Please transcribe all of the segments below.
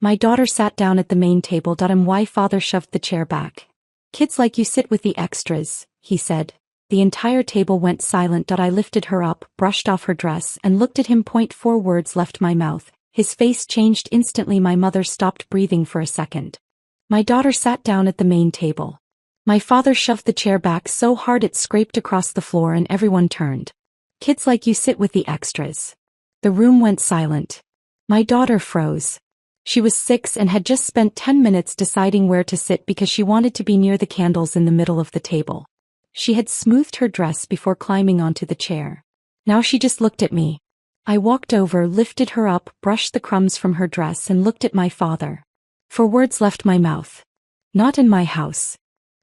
My daughter sat down at the main table.My father shoved the chair back. Kids like you sit with the extras, he said. The entire table went silent. I lifted her up, brushed off her dress, and looked at him. 4 words left my mouth. His face changed instantly. My mother stopped breathing for a second. My daughter sat down at the main table. My father shoved the chair back so hard it scraped across the floor and everyone turned. Kids like you sit with the extras. The room went silent. My daughter froze. She was 6 and had just spent 10 minutes deciding where to sit because she wanted to be near the candles in the middle of the table. She had smoothed her dress before climbing onto the chair. Now she just looked at me. I walked over, lifted her up, brushed the crumbs from her dress and looked at my father. 4 words left my mouth. Not in my house.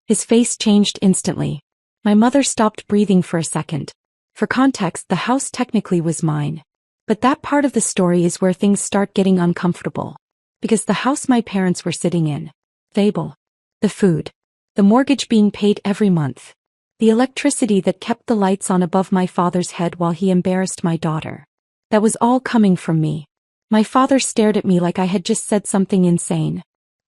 His face changed instantly. My mother stopped breathing for a second. For context, the house technically was mine. But that part of the story is where things start getting uncomfortable. Because the house my parents were sitting in. Table. The food. The mortgage being paid every month. The electricity that kept the lights on above my father's head while he embarrassed my daughter. That was all coming from me. My father stared at me like I had just said something insane.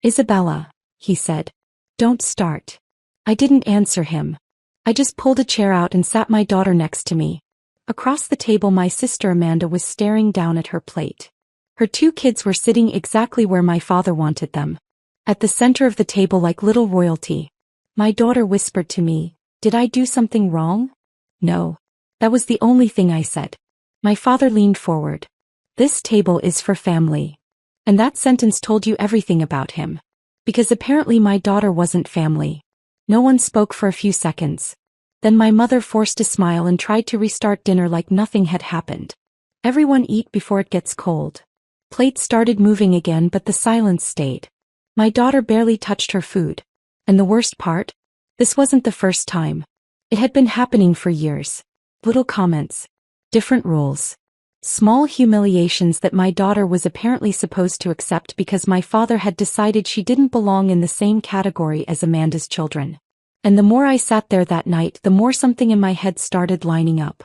Isabella, he said. Don't start. I didn't answer him. I just pulled a chair out and sat my daughter next to me. Across the table my sister Amanda was staring down at her plate. Her 2 kids were sitting exactly where my father wanted them. At the center of the table like little royalty. My daughter whispered to me, "Did I do something wrong?" "No." That was the only thing I said. My father leaned forward. "This table is for family." And that sentence told you everything about him. Because apparently my daughter wasn't family. No one spoke for a few seconds. Then my mother forced a smile and tried to restart dinner like nothing had happened. "Everyone eat before it gets cold." Plates started moving again but the silence stayed. My daughter barely touched her food. And the worst part? This wasn't the first time. It had been happening for years. Little comments. Different rules. Small humiliations that my daughter was apparently supposed to accept because my father had decided she didn't belong in the same category as Amanda's children. And the more I sat there that night, the more something in my head started lining up.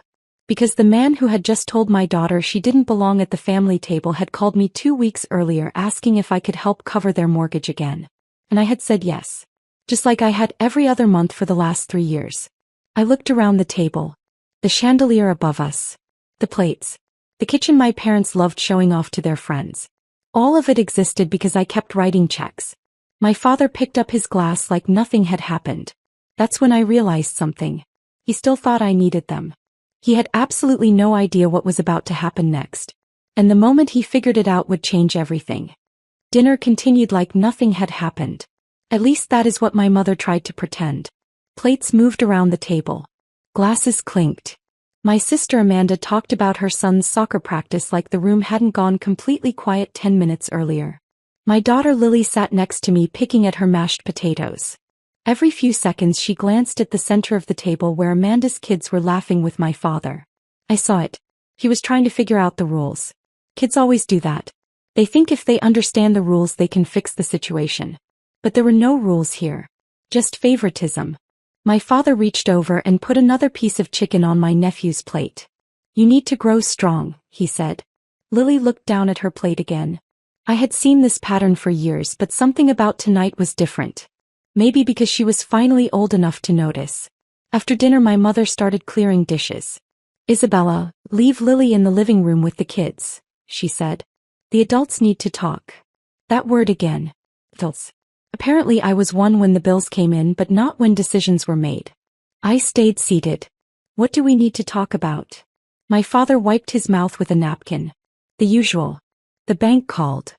Because the man who had just told my daughter she didn't belong at the family table had called me 2 weeks earlier asking if I could help cover their mortgage again. And I had said yes. Just like I had every other month for the last 3 years. I looked around the table. The chandelier above us. The plates. The kitchen my parents loved showing off to their friends. All of it existed because I kept writing checks. My father picked up his glass like nothing had happened. That's when I realized something. He still thought I needed them. He had absolutely no idea what was about to happen next. And the moment he figured it out would change everything. Dinner continued like nothing had happened. At least that is what my mother tried to pretend. Plates moved around the table. Glasses clinked. My sister Amanda talked about her son's soccer practice like the room hadn't gone completely quiet 10 minutes earlier. My daughter Lily sat next to me picking at her mashed potatoes. Every few seconds she glanced at the center of the table where Amanda's kids were laughing with my father. I saw it. He was trying to figure out the rules. Kids always do that. They think if they understand the rules they can fix the situation. But there were no rules here. Just favoritism. My father reached over and put another piece of chicken on my nephew's plate. "You need to grow strong," he said. Lily looked down at her plate again. I had seen this pattern for years but something about tonight was different. Maybe because she was finally old enough to notice. After dinner my mother started clearing dishes. "Isabella, leave Lily in the living room with the kids," she said. "The adults need to talk." That word again. Adults. Apparently I was one when the bills came in but not when decisions were made. I stayed seated. "What do we need to talk about?" My father wiped his mouth with a napkin. "The usual. The bank called."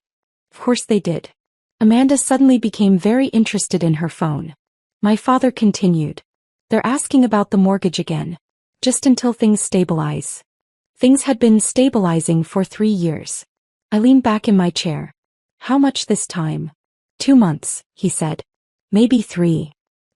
Of course they did. Amanda suddenly became very interested in her phone. My father continued. "They're asking about the mortgage again. Just until things stabilize." Things had been stabilizing for 3 years. I leaned back in my chair. "How much this time?" 2 months, he said. "Maybe 3.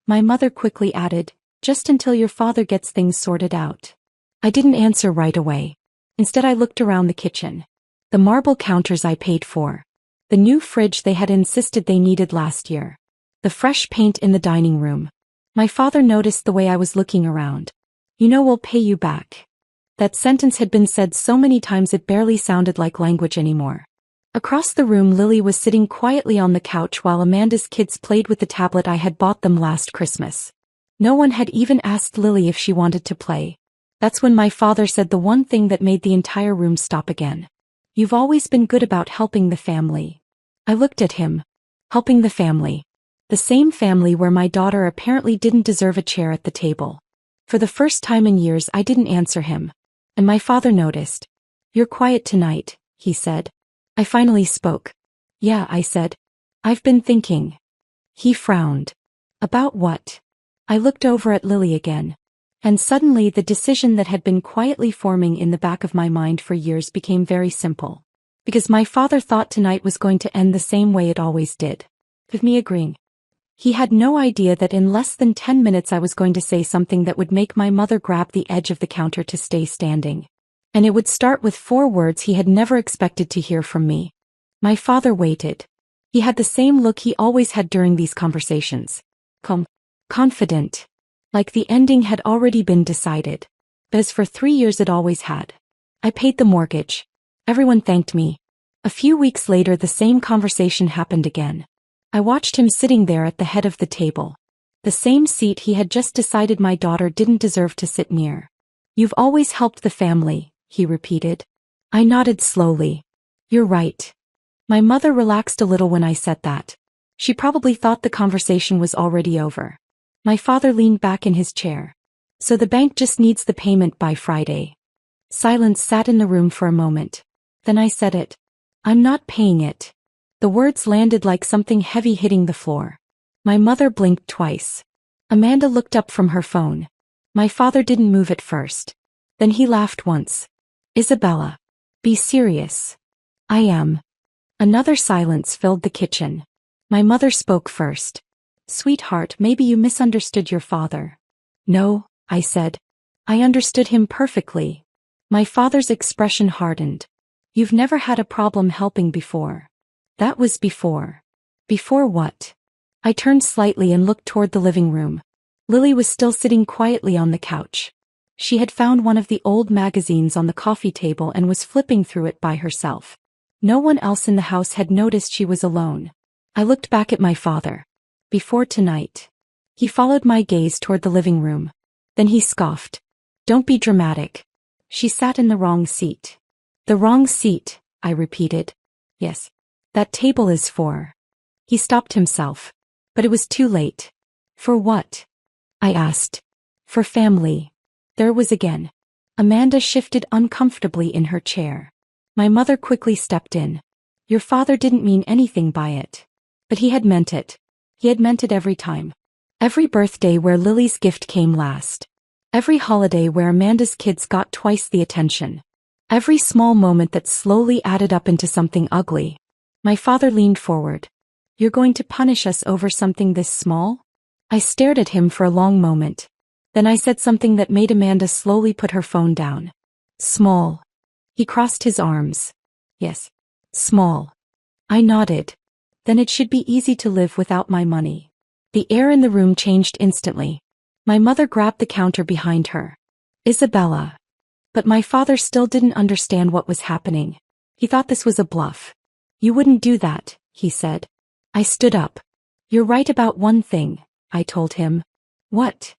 My mother quickly added, "Just until your father gets things sorted out." I didn't answer right away. Instead I looked around the kitchen. The marble counters I paid for. The new fridge they had insisted they needed last year. The fresh paint in the dining room. My father noticed the way I was looking around. "You know we'll pay you back." That sentence had been said so many times it barely sounded like language anymore. Across the room, Lily was sitting quietly on the couch while Amanda's kids played with the tablet I had bought them last Christmas. No one had even asked Lily if she wanted to play. That's when my father said the one thing that made the entire room stop again. "You've always been good about helping the family." I looked at him. Helping the family. The same family where my daughter apparently didn't deserve a chair at the table. For the first time in years I didn't answer him. And my father noticed. "You're quiet tonight," he said. I finally spoke. "Yeah," I said. "I've been thinking." He frowned. "About what?" I looked over at Lily again. And suddenly the decision that had been quietly forming in the back of my mind for years became very simple. Because my father thought tonight was going to end the same way it always did. With me agreeing. He had no idea that in less than 10 minutes I was going to say something that would make my mother grab the edge of the counter to stay standing. And it would start with 4 words he had never expected to hear from me. My father waited. He had the same look he always had during these conversations. Confident. Like the ending had already been decided. But as for 3 years it always had. I paid the mortgage. Everyone thanked me. A few weeks later the same conversation happened again. I watched him sitting there at the head of the table. The same seat he had just decided my daughter didn't deserve to sit near. "You've always helped the family," he repeated. I nodded slowly. "You're right." My mother relaxed a little when I said that. She probably thought the conversation was already over. My father leaned back in his chair. "So the bank just needs the payment by Friday." Silence sat in the room for a moment. Then I said it. "I'm not paying it." The words landed like something heavy hitting the floor. My mother blinked twice. Amanda looked up from her phone. My father didn't move at first. Then he laughed once. "Isabella. Be serious." "I am." Another silence filled the kitchen. My mother spoke first. "Sweetheart, maybe you misunderstood your father." "No," I said. "I understood him perfectly." My father's expression hardened. "You've never had a problem helping before." "That was before." "Before what?" I turned slightly and looked toward the living room. Lily was still sitting quietly on the couch. She had found one of the old magazines on the coffee table and was flipping through it by herself. No one else in the house had noticed she was alone. I looked back at my father. "Before tonight." He followed my gaze toward the living room. Then he scoffed. "Don't be dramatic. She sat in the wrong seat." "The wrong seat," I repeated. "Yes. That table is for." He stopped himself. But it was too late. "For what?" I asked. "For family." There it was again. Amanda shifted uncomfortably in her chair. My mother quickly stepped in. "Your father didn't mean anything by it." But he had meant it. He had meant it every time. Every birthday where Lily's gift came last. Every holiday where Amanda's kids got twice the attention. Every small moment that slowly added up into something ugly. My father leaned forward. "You're going to punish us over something this small?" I stared at him for a long moment. Then I said something that made Amanda slowly put her phone down. "Small." He crossed his arms. "Yes. Small." I nodded. "Then it should be easy to live without my money." The air in the room changed instantly. My mother grabbed the counter behind her. "Isabella." But my father still didn't understand what was happening. He thought this was a bluff. "You wouldn't do that," he said. I stood up. "You're right about one thing," I told him. "What?"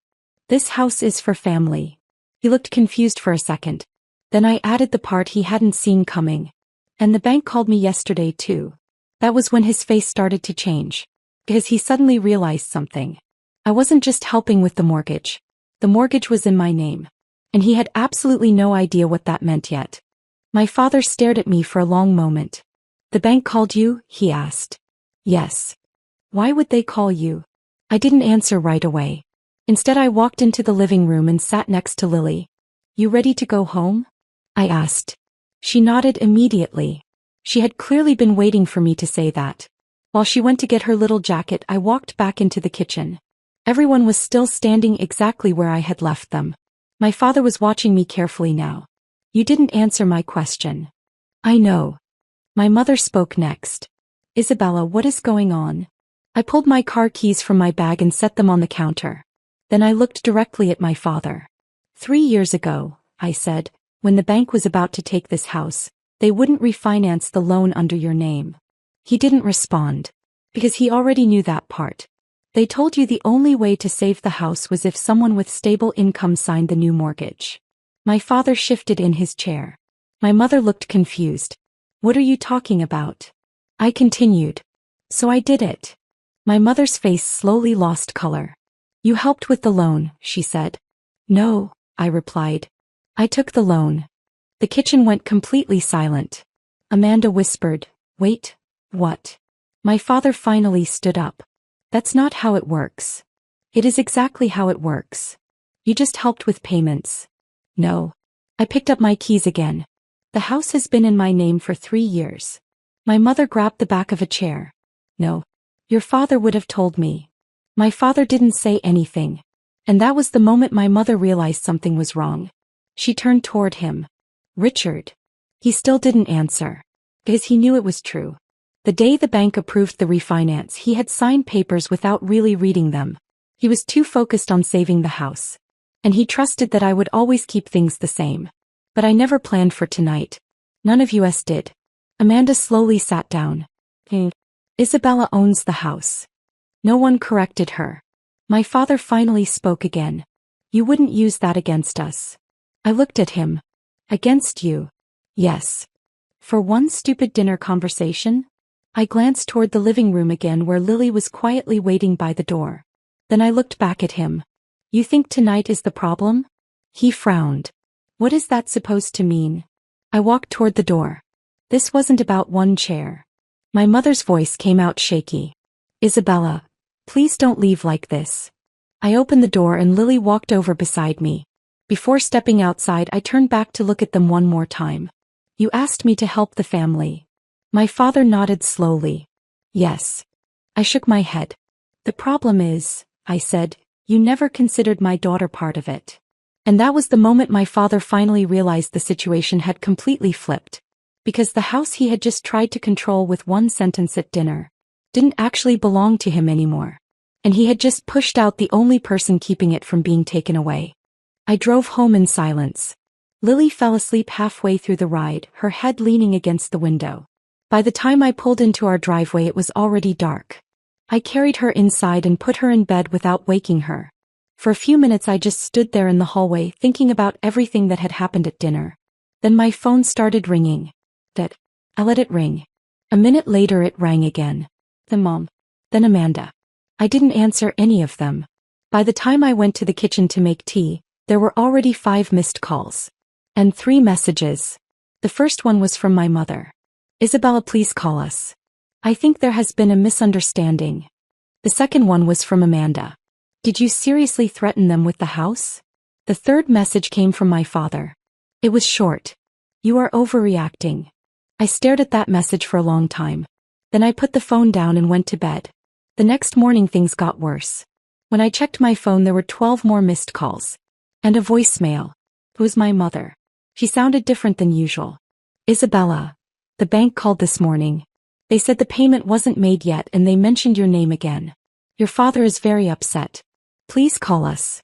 "This house is for family." He looked confused for a second. Then I added the part he hadn't seen coming. "And the bank called me yesterday too." That was when his face started to change. Because he suddenly realized something. I wasn't just helping with the mortgage. The mortgage was in my name. And he had absolutely no idea what that meant yet. My father stared at me for a long moment. "The bank called you?" he asked. "Yes." "Why would they call you?" I didn't answer right away. Instead I walked into the living room and sat next to Lily. "You ready to go home?" I asked. She nodded immediately. She had clearly been waiting for me to say that. While she went to get her little jacket, I walked back into the kitchen. Everyone was still standing exactly where I had left them. My father was watching me carefully now. "You didn't answer my question." "I know." My mother spoke next. "Isabella, what is going on?" I pulled my car keys from my bag and set them on the counter. Then I looked directly at my father. 3 years ago, I said, when the bank was about to take this house, They wouldn't refinance the loan under your name. He didn't respond. Because he already knew that part. They told you the only way to save the house was if someone with stable income signed the new mortgage. My father shifted in his chair. My mother looked confused. What are you talking about? I continued. So I did it. My mother's face slowly lost color. You helped with the loan, she said. No, I replied. I took the loan. The kitchen went completely silent. Amanda whispered, Wait, what? My father finally stood up. That's not how it works. It is exactly how it works. You just helped with payments. No. I picked up my keys again. The house has been in my name for 3 years. My mother grabbed the back of a chair. No. Your father would have told me. My father didn't say anything. And that was the moment my mother realized something was wrong. She turned toward him. Richard. He still didn't answer. Because he knew it was true. The day the bank approved the refinance, he had signed papers without really reading them. He was too focused on saving the house. And he trusted that I would always keep things the same. But I never planned for tonight. None of us did. Amanda slowly sat down. Isabella owns the house. No one corrected her. My father finally spoke again. You wouldn't use that against us. I looked at him. Against you? Yes. For one stupid dinner conversation? I glanced toward the living room again where Lily was quietly waiting by the door. Then I looked back at him. You think tonight is the problem? He frowned. What is that supposed to mean? I walked toward the door. This wasn't about one chair. My mother's voice came out shaky. Isabella, please don't leave like this. I opened the door and Lily walked over beside me. Before stepping outside, I turned back to look at them one more time. You asked me to help the family. My father nodded slowly. Yes. I shook my head. The problem is, I said, you never considered my daughter part of it. And that was the moment my father finally realized the situation had completely flipped. Because the house he had just tried to control with one sentence at dinner didn't actually belong to him anymore. And he had just pushed out the only person keeping it from being taken away. I drove home in silence. Lily fell asleep halfway through the ride, her head leaning against the window. By the time I pulled into our driveway, it was already dark. I carried her inside and put her in bed without waking her. For a few minutes I just stood there in the hallway thinking about everything that had happened at dinner. Then my phone started ringing. I let it ring. A minute later it rang again. Then Mom. Then Amanda. I didn't answer any of them. By the time I went to the kitchen to make tea, there were already 5 missed calls. And 3 messages. The first one was from my mother. Isabella, please call us. I think there has been a misunderstanding. The second one was from Amanda. Did you seriously threaten them with the house? The third message came from my father. It was short. You are overreacting. I stared at that message for a long time. Then I put the phone down and went to bed. The next morning things got worse. When I checked my phone there were 12 more missed calls. And a voicemail. It was my mother. She sounded different than usual. Isabella. The bank called this morning. They said the payment wasn't made yet and they mentioned your name again. Your father is very upset. Please call us.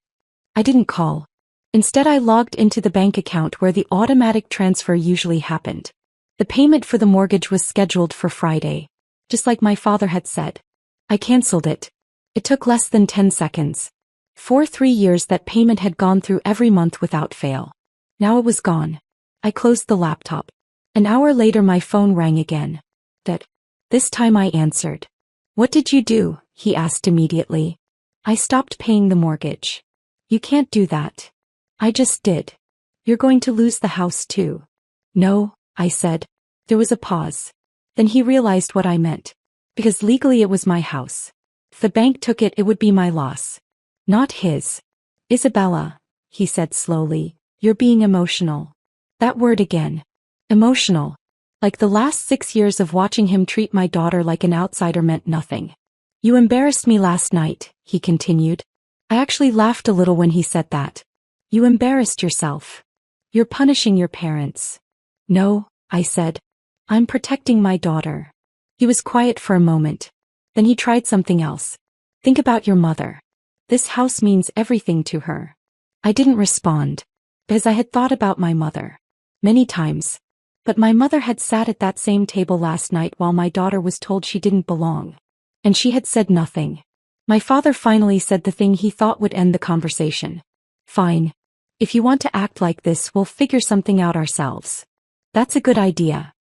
I didn't call. Instead I logged into the bank account where the automatic transfer usually happened. The payment for the mortgage was scheduled for Friday. Just like my father had said. I canceled it. It took less than 10 seconds. For 3 years that payment had gone through every month without fail. Now it was gone. I closed the laptop. An hour later my phone rang again. This time I answered. What did you do? He asked immediately. I stopped paying the mortgage. You can't do that. I just did. You're going to lose the house too. No, I said. There was a pause. Then he realized what I meant. Because legally it was my house. If the bank took it, it would be my loss. Not his. Isabella, he said slowly, you're being emotional. That word again. Emotional. Like the last 6 years of watching him treat my daughter like an outsider meant nothing. You embarrassed me last night, he continued. I actually laughed a little when he said that. You embarrassed yourself. You're punishing your parents. No, I said. I'm protecting my daughter. He was quiet for a moment. Then he tried something else. Think about your mother. This house means everything to her. I didn't respond. Because I had thought about my mother. Many times. But my mother had sat at that same table last night while my daughter was told she didn't belong. And she had said nothing. My father finally said the thing he thought would end the conversation. Fine. If you want to act like this, we'll figure something out ourselves. That's a good idea.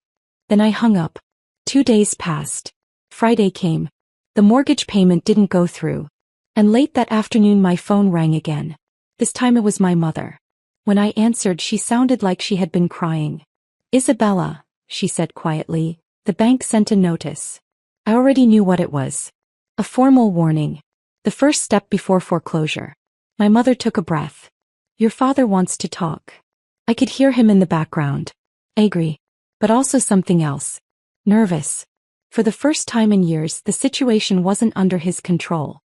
Then I hung up. 2 days passed. Friday came. The mortgage payment didn't go through. And late that afternoon my phone rang again. This time it was my mother. When I answered, she sounded like she had been crying. Isabella, she said quietly, the bank sent a notice. I already knew what it was. A formal warning. The first step before foreclosure. My mother took a breath. Your father wants to talk. I could hear him in the background. Angry. But also something else. Nervous. For the first time in years, the situation wasn't under his control.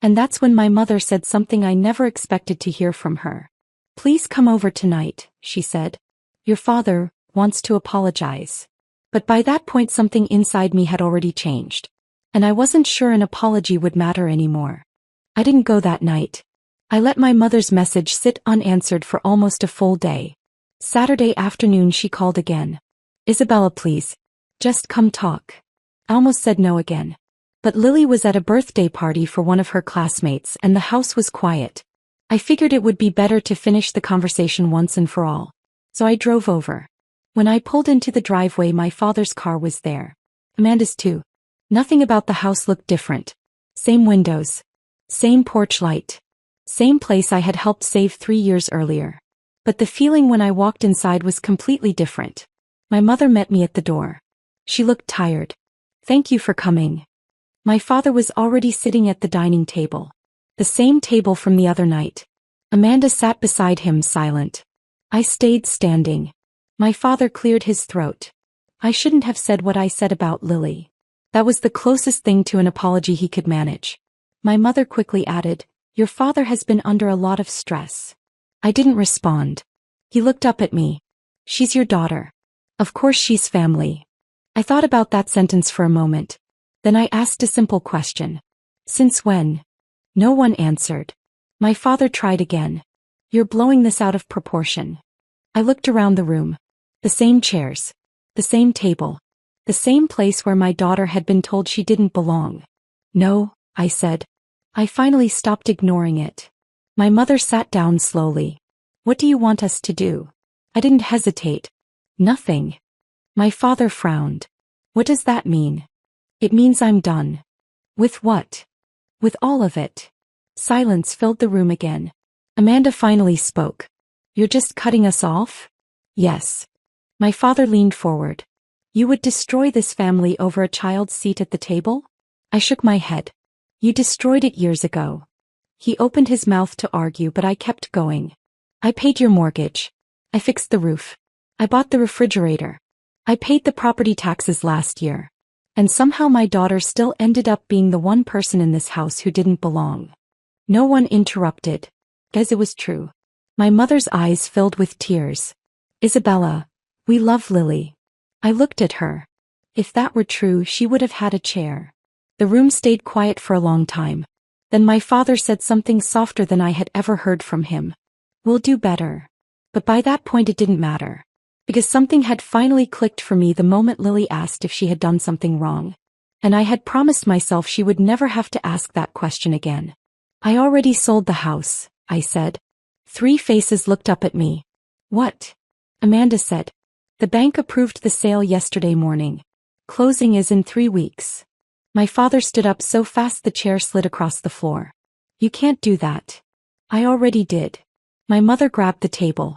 And that's when my mother said something I never expected to hear from her. Please come over tonight, she said. Your father wants to apologize. But by that point something inside me had already changed. And I wasn't sure an apology would matter anymore. I didn't go that night. I let my mother's message sit unanswered for almost a full day. Saturday afternoon she called again. Isabella, please. Just come talk. I almost said no again. But Lily was at a birthday party for one of her classmates and the house was quiet. I figured it would be better to finish the conversation once and for all. So I drove over. When I pulled into the driveway, my father's car was there. Amanda's too. Nothing about the house looked different. Same windows. Same porch light. Same place I had helped save 3 years earlier. But the feeling when I walked inside was completely different. My mother met me at the door. She looked tired. Thank you for coming. My father was already sitting at the dining table. The same table from the other night. Amanda sat beside him, silent. I stayed standing. My father cleared his throat. I shouldn't have said what I said about Lily. That was the closest thing to an apology he could manage. My mother quickly added, your father has been under a lot of stress. I didn't respond. He looked up at me. She's your daughter. Of course she's family. I thought about that sentence for a moment. Then I asked a simple question. Since when? No one answered. My father tried again. You're blowing this out of proportion. I looked around the room. The same chairs. The same table. The same place where my daughter had been told she didn't belong. No, I said. I finally stopped ignoring it. My mother sat down slowly. What do you want us to do? I didn't hesitate. Nothing. My father frowned. What does that mean? It means I'm done. With what? With all of it. Silence filled the room again. Amanda finally spoke. You're just cutting us off? Yes. My father leaned forward. You would destroy this family over a child's seat at the table? I shook my head. You destroyed it years ago. He opened his mouth to argue, but I kept going. I paid your mortgage. I fixed the roof. I bought the refrigerator. I paid the property taxes last year. And somehow my daughter still ended up being the one person in this house who didn't belong. No one interrupted. Guess it was true. My mother's eyes filled with tears. Isabella, we love Lily. I looked at her. If that were true, she would have had a chair. The room stayed quiet for a long time. Then my father said something softer than I had ever heard from him. We'll do better. But by that point it didn't matter. Because something had finally clicked for me the moment Lily asked if she had done something wrong. And I had promised myself she would never have to ask that question again. I already sold the house, I said. 3 faces looked up at me. What? Amanda said. The bank approved the sale yesterday morning. Closing is in 3 weeks. My father stood up so fast the chair slid across the floor. You can't do that. I already did. My mother grabbed the table.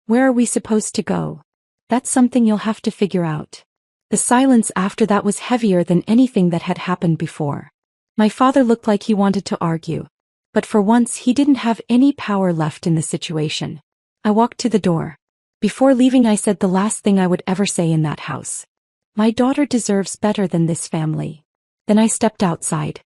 Where are we supposed to go? That's something you'll have to figure out. The silence after that was heavier than anything that had happened before. My father looked like he wanted to argue. But for once he didn't have any power left in the situation. I walked to the door. Before leaving I said the last thing I would ever say in that house. My daughter deserves better than this family. Then I stepped outside.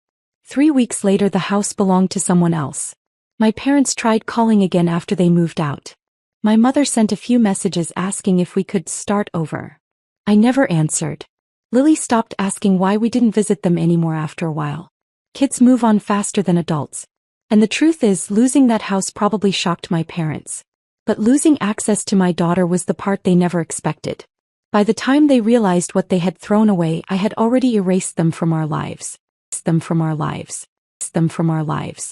3 weeks later the house belonged to someone else. My parents tried calling again after they moved out. My mother sent a few messages asking if we could start over. I never answered. Lily stopped asking why we didn't visit them anymore after a while. Kids move on faster than adults. And the truth is, losing that house probably shocked my parents. But losing access to my daughter was the part they never expected. By the time they realized what they had thrown away, I had already erased them from our lives. Them from our lives. Them from our lives.